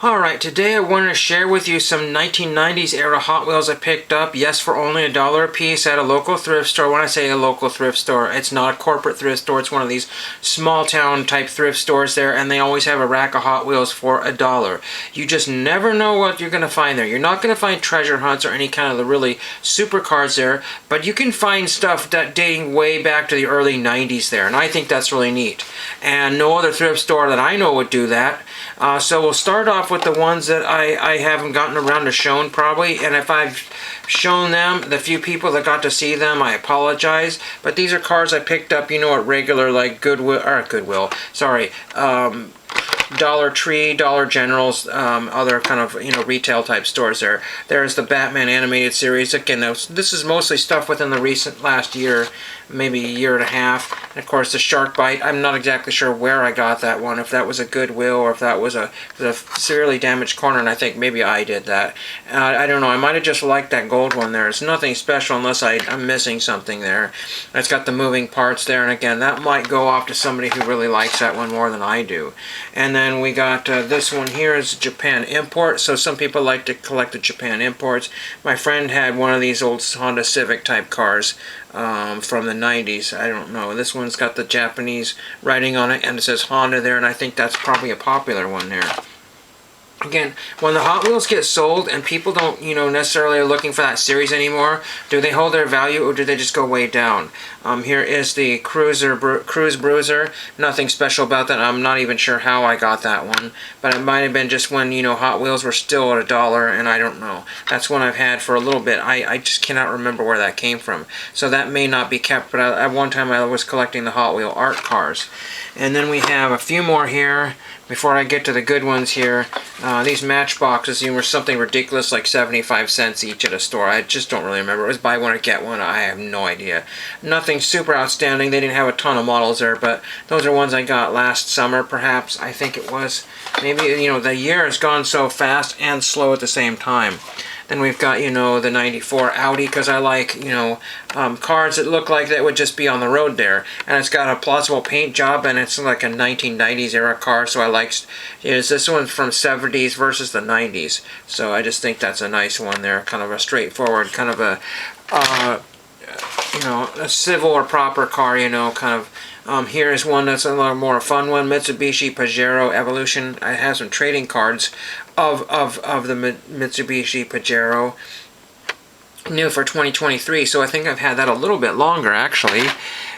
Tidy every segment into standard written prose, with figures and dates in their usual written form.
Alright, today I wanted to share with you some 1990s era Hot Wheels I picked up, yes, for only $1 a piece at a local thrift store. When I say a local thrift store, it's not a corporate thrift store, it's one of these small town type thrift stores there, and they always have a rack of Hot Wheels for $1. You just never know what you're going to find there. You're not going to find treasure hunts or any kind of the really super cars there, but you can find stuff that dating way back to the early 90s there, and I think that's really neat. And no other thrift store that I know would do that. So we'll start off with the ones that I haven't gotten around to showing probably, and if I've shown them, the few people that got to see them, I apologize, but these are cars I picked up, you know, at regular, like Dollar Tree, Dollar Generals, other kind of, you know, retail type stores there. There's the Batman animated series. Again, this is mostly stuff within the recent last year, maybe a year and a half. And of course, the Shark Bite. I'm not exactly sure where I got that one, if that was a Goodwill or if that was a severely damaged corner, and I think maybe I did that. I don't know. I might have just liked that gold one there. It's nothing special unless I'm missing something there. It's got the moving parts there, and again, that might go off to somebody who really likes that one more than I do. And then we got this one here is Japan import. So some people like to collect the Japan imports. My friend had one of these old Honda Civic type cars from the 90s. I don't know. This one's got the Japanese writing on it, and it says Honda there, and I think that's probably a popular one there. Again, when the Hot Wheels get sold and people don't, you know, necessarily are looking for that series anymore, do they hold their value or do they just go way down? Here is the Cruise Bruiser. Nothing special about that. I'm not even sure how I got that one, but it might have been just when, you know, Hot Wheels were still at $1, and I don't know. That's one I've had for a little bit. I just cannot remember where that came from. So that may not be kept, but at one time I was collecting the Hot Wheel art cars. And then we have a few more here. Before I get to the good ones here, these Matchboxes, you were something ridiculous like 75 cents each at a store. I just don't really remember. It was buy one or get one. I have no idea. Nothing super outstanding. They didn't have a ton of models there, but those are ones I got last summer, perhaps. I think it was. Maybe, you know, the year has gone so fast and slow at the same time. Then we've got, you know, the 94 Audi, because I like, you know, cars that look like that would just be on the road there. And it's got a plausible paint job, and it's like a 1990s era car, so I like, is this one from 70s versus the 90s. So I just think that's a nice one there, kind of a straightforward, kind of a, you know, a civil or proper car, you know, kind of. Here is one that's a little more fun one, Mitsubishi Pajero Evolution. I have some trading cards of the Mitsubishi Pajero, new for 2023, so I think I've had that a little bit longer actually.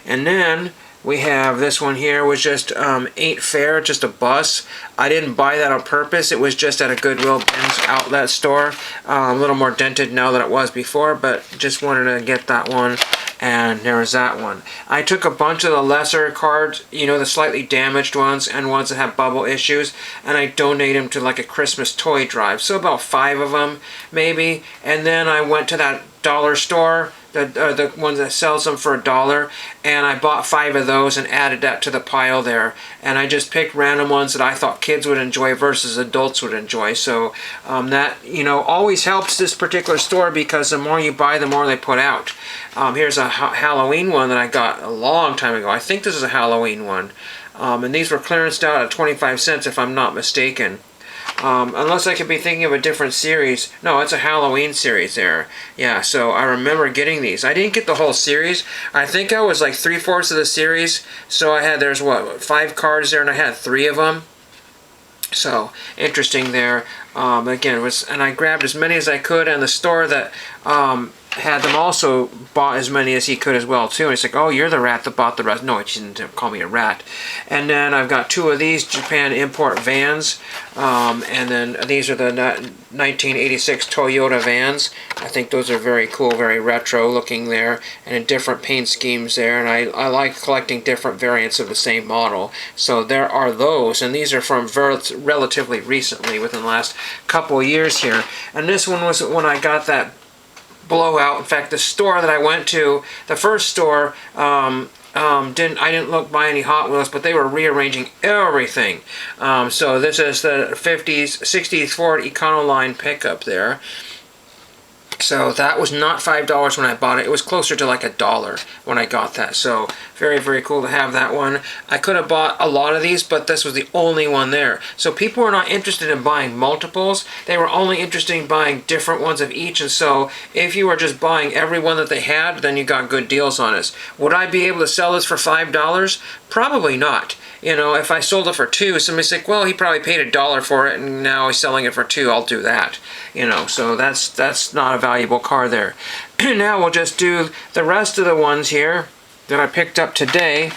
And then we have this one here, was just ain't fair, just a bus. I didn't buy that on purpose. It was just at a Goodwill Ben's outlet store. A little more dented now than it was before, but just wanted to get that one. And there was that one. I took a bunch of the lesser cards, you know, the slightly damaged ones and ones that have bubble issues, and I donate them to like a Christmas toy drive. So about 5 of them, maybe. And then I went to that dollar store, the ones that sells them for $1, and I bought 5 of those and added that to the pile there. And I just picked random ones that I thought kids would enjoy versus adults would enjoy. So that, you know, always helps this particular store, because the more you buy, the more they put out. Here's a Halloween one that I got a long time ago. I think this is a Halloween one. And these were clearanced out at 25 cents if I'm not mistaken. Unless I could be thinking of a different series. No, it's a Halloween series there. Yeah, so I remember getting these. I didn't get the whole series. I think I was like 3/4 of the series. So I had, there's what, 5 cards there, and I had 3 of them. So, interesting there. Again, it was, and I grabbed as many as I could, and the store that had them also bought as many as he could as well too. And it's like, oh, you're the rat that bought the rest. No, he didn't call me a rat. And then I've got 2 of these Japan import vans, and then these are the 1986 Toyota vans. I think those are very cool, very retro looking there, and in different paint schemes there. And I like collecting different variants of the same model. So there are those, and these are from relatively recently, within the last couple of years here. And this one was when I got that blowout. In fact, the store that I went to, the first store, I didn't look by any Hot Wheels, but they were rearranging everything. So this is the 50s, 60s Ford Econoline pickup there. So that was not $5 when I bought it. It was closer to like $1 when I got that. So very, very cool to have that one. I could have bought a lot of these, but this was the only one there. So people were not interested in buying multiples. They were only interested in buying different ones of each. And so if you were just buying every one that they had, then you got good deals on it. Would I be able to sell this for $5? Probably not. You know, if I sold it for $2, somebody's like, well, he probably paid $1 for it, and now he's selling it for $2. I'll do that. You know, so that's not a valuable car there. Now we'll just do the rest of the ones here that I picked up today.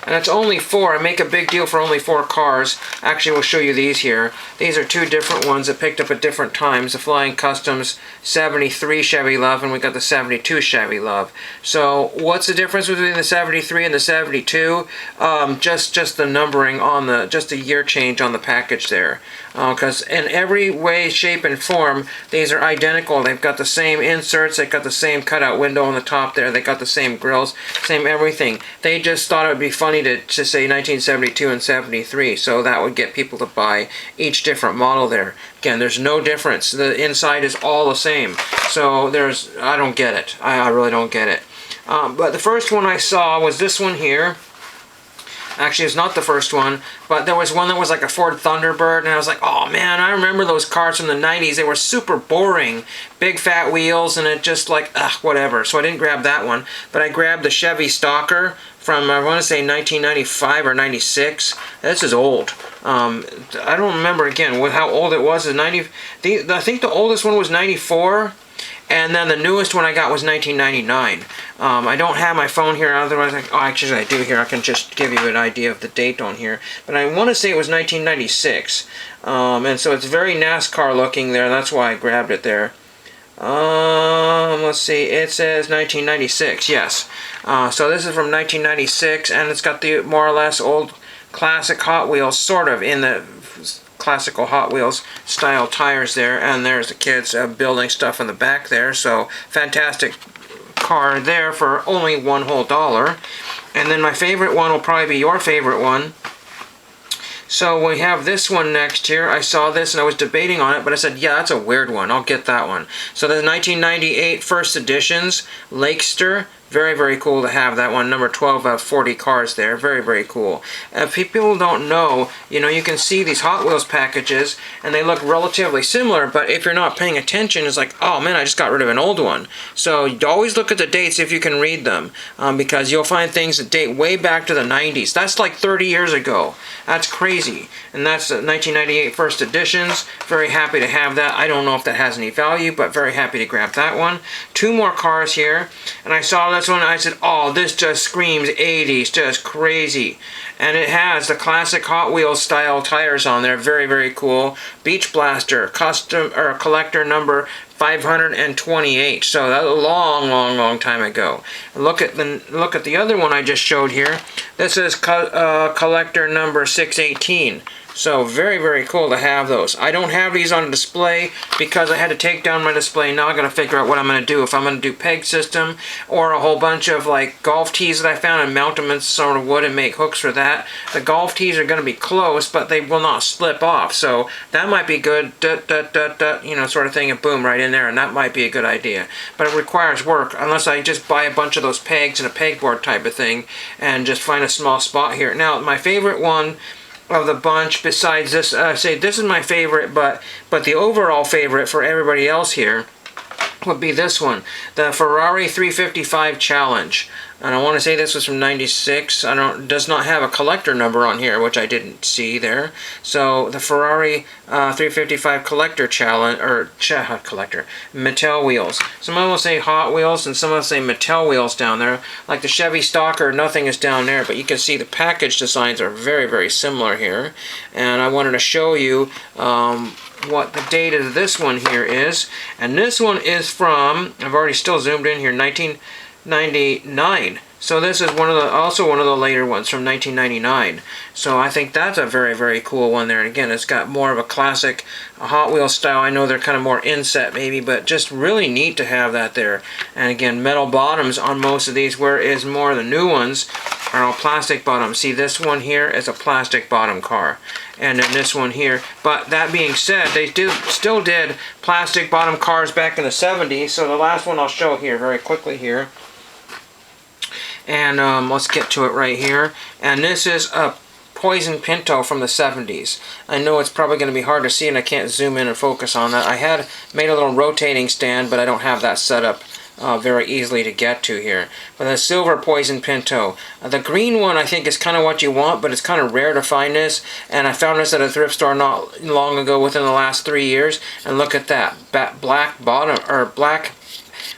And it's only 4. I make a big deal for only 4 cars. Actually, we'll show you these here. These are 2 different ones that picked up at different times. The Flying Customs 73 Chevy LUV, and we got the 72 Chevy LUV. So what's the difference between the 73 and the 72? Just the numbering on the, just a year change on the package there. Because in every way, shape, and form, these are identical. They've got the same inserts. They've got the same cutout window on the top there. They got the same grills, same everything. They just thought it would be funny to say 1972 and 73, so that would get people to buy each different model there. Again, there's no difference. The inside is all the same. So I don't get it. I really don't get it. But the first one I saw was this one here. Actually, it's not the first one, but there was one that was like a Ford Thunderbird, and I was like, oh man, I remember those cars from the 90s. They were super boring. Big fat wheels, and it just like, whatever. So I didn't grab that one, but I grabbed the Chevy Stalker from, I want to say 1995 or 96. This is old. I don't remember, again, how old it was. I think the oldest one was 94. And then the newest one I got was 1999. I don't have my phone here, otherwise, actually I do here. I can just give you an idea of the date on here. But I want to say it was 1996. And so it's very NASCAR looking there. That's why I grabbed it there. Let's see. It says 1996. Yes. So this is from 1996, and it's got the more or less old classic Hot Wheels, sort of, in the classical Hot Wheels style tires there, and there's the kids building stuff in the back there. So fantastic car there for only $1 whole. And then my favorite one will probably be your favorite one. So we have this one next here. I saw this and I was debating on it, but I said, yeah, that's a weird one. I'll get that one. So the 1998 first editions, Lakester. Very, very cool to have that one. Number 12 out of 40 cars there. Very, very cool. If people don't know, you know, you can see these Hot Wheels packages, and they look relatively similar, but if you're not paying attention, it's like, oh man, I just got rid of an old one. So you always look at the dates if you can read them, because you'll find things that date way back to the 90s. That's like 30 years ago. That's crazy. And that's the 1998 first editions. Very happy to have that. I don't know if that has any value, but very happy to grab that one. 2 more cars here, and I saw this one, and I said, oh, this just screams 80s, just crazy. And it has the classic Hot Wheels style tires on there. Very, very cool. Beach Blaster, custom or collector number 528. So that's a long, long, long time ago. Look at the other one I just showed here. This is collector number 618. So very, very cool to have those. I don't have these on display because I had to take down my display. Now I got to figure out what I'm going to do. If I'm going to do peg system or a whole bunch of like golf tees that I found and mount them in sort of wood and make hooks for that. The golf tees are going to be close, but they will not slip off. So that might be good, you know, sort of thing, and boom, right in there. And that might be a good idea. But it requires work unless I just buy a bunch of those pegs and a pegboard type of thing and just find a small spot here. Now, my favorite one of the bunch, besides this, say this is my favorite, but the overall favorite for everybody else here would be this one, the Ferrari 355 Challenge. And I want to say this was from 96. Does not have a collector number on here, which I didn't see there. So the Ferrari 355 collector challenge, or collector, Mattel wheels. Some of them will say Hot Wheels, and some of them say Mattel wheels down there. Like the Chevy Stalker, nothing is down there, but you can see the package designs are very, very similar here. And I wanted to show you what the date of this one here is. And this one is from, I've already still zoomed in here, 1999. So this is also one of the later ones from 1999. So I think that's a very, very cool one there. And again, it's got more of a classic Hot Wheels style. I know they're kind of more inset maybe, but just really neat to have that there. And again, metal bottoms on most of these, whereas more of the new ones are all plastic bottoms. See, this one here is a plastic bottom car. And then this one here. But that being said, they still did plastic bottom cars back in the 70s. So the last one I'll show here very quickly here. And let's get to it right here. And this is a Poison Pinto from the 70s. I know it's probably going to be hard to see and I can't zoom in and focus on that. I had made a little rotating stand, but I don't have that set up very easily to get to here. But the silver Poison Pinto. The green one I think is kind of what you want, but it's kind of rare to find this. And I found this at a thrift store not long ago within the last 3 years. And look at that. Black bottom, or black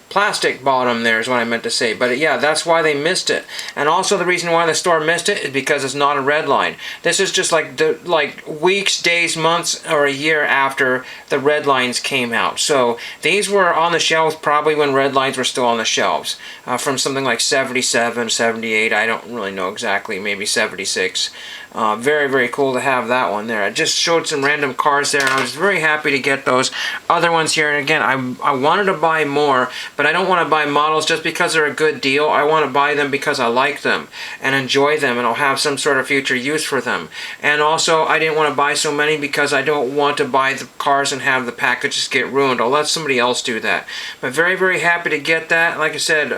plastic bottom there is what I meant to say. But yeah, that's why they missed it. And also the reason why the store missed it is because it's not a red line. This is just like weeks, days, months, or a year after the red lines came out. So these were on the shelves probably when red lines were still on the shelves. From something like 77, 78, I don't really know exactly, maybe 76. Very, very cool to have that one there. I just showed some random cars there, and I was very happy to get those other ones here. And again, I wanted to buy more, but I don't want to buy models just because they're a good deal. I want to buy them because I like them and enjoy them, and I'll have some sort of future use for them. And also, I didn't want to buy so many because I don't want to buy the cars and have the packages get ruined. I'll let somebody else do that. But very, very happy to get that. Like I said,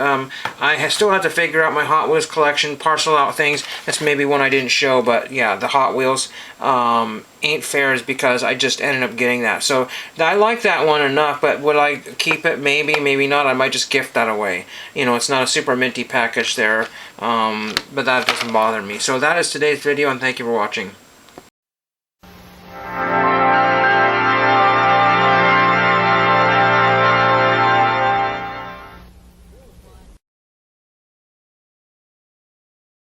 I still have to figure out my Hot Wheels collection, parcel out things. That's maybe one I didn't show, but yeah, the Hot Wheels ain't fair is because I just ended up getting that. So I like that one enough, but would I keep it? Maybe, maybe not. I might just gift that away. You know, it's not a super minty package there, but that doesn't bother me. So that is today's video, and thank you for watching.